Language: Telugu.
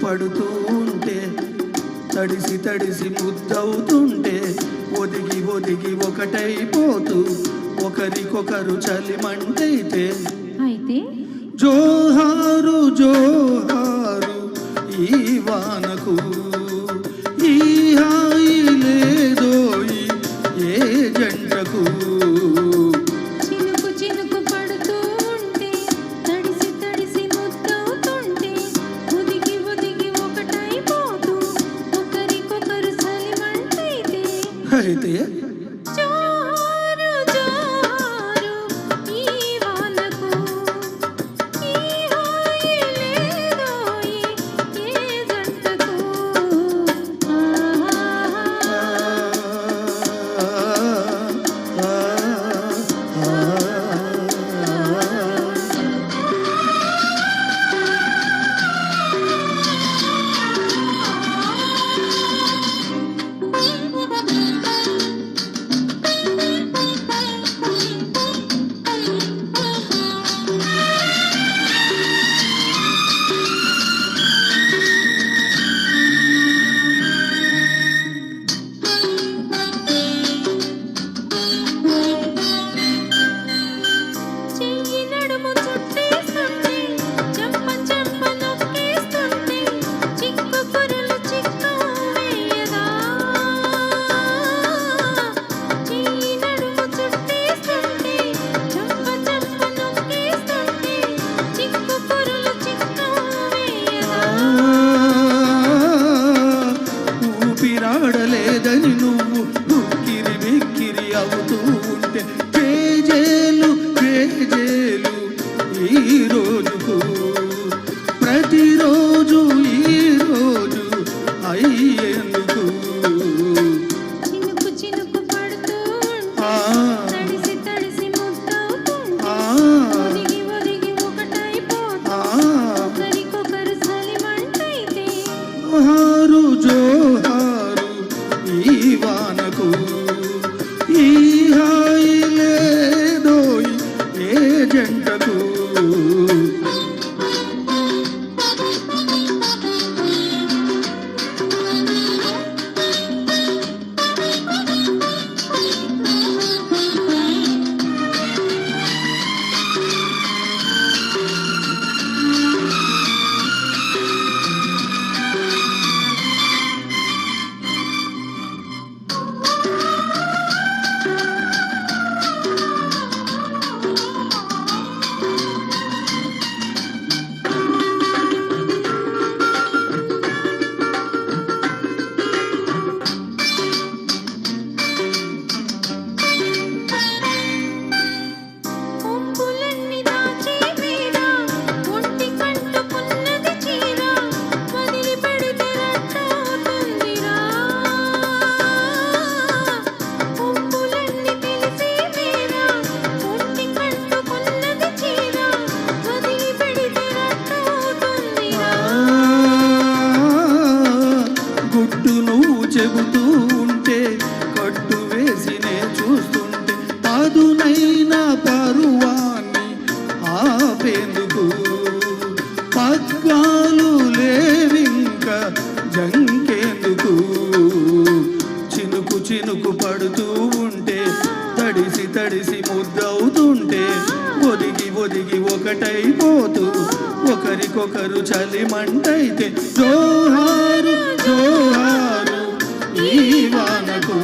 పడుతూ ఉంటే తడిసి తడిసి ముద్దవుతుంటే ఒదిగి ఒదిగి ఒకటైపోతూ ఒకరికొకరు చలిమంటైతే అయితే జోహారు జోహారు ఈ వానకు ఈ హాయి లేదోయి ఏ జంటకు చినుకు చినుకు పడుతూ ఉంటే తడిసి తడిసి ముద్దవుతుంటే ఒదిగి ఒదిగి ఒకటైపోతూ ఒకరికొకరు చలిమంటైతే అయితే జోహారు జోహారు ఈ వానకు ఈ హాయి లేదోయి ఏ జంటకు చెయ్యి నడుము చుట్టేస్తుంటే చెంప చెంప నొక్కేస్తుంటే చిక్కు పొరలు చిక్కు వేయదా చెయ్యి నడుము చుట్టేస్తుంటే చెంప చెంప నొక్కేస్తుంటే చిక్కు పొరలు చిక్కు వేయదా ఊపిరాడలేదని నువ్వు ఉక్కిరి బిక్కిరి అవుతూ ఉంటే కేజేలు కేజేలు ఈ రోజుకు ప్రతిరోజు ఈ రోజు అయ్యేందుకు చినుకు చినుకు పడుతూ ఉంటే ఆ, తడిసి తడిసి ముద్దవుతుంటే ఆ, ఒదిగి ఒదిగి ఒకటైపోతూ ఆ. ఒకరికొకరు చలిమంటైతే జోహారు జోహారు ఈ వానకు ఈ హాయి లేదోయి ఏ జంటకు ఒంపులన్నీ దాచే వీర ఒంటి కంటుకున్నది చీర వదిలి పెడితే రట్టవుతుందిరా ఒంపులన్నీ తెలిసే వీర ఒంటి కంటుకున్నది చీర వదిలి పెడితే రట్టవుతుందిరా గుట్టు నువ్వు చెబుతూ ఉంటే కట్టు వేసినే చూస్తుంటే పదునైన పరువాన్ని ఆపేందుకు పగ్గాలు లేవింక జంకేందుకు చినుకు చినుకు పడుతూ ఉంటే తడిసి తడిసి ముద్దవుతుంటే ఒదిగి ఒదిగి ఒకటైపోతూ ఒకరికొకరు చలిమంటైతే జోహారు జోహారు ఈ వానకు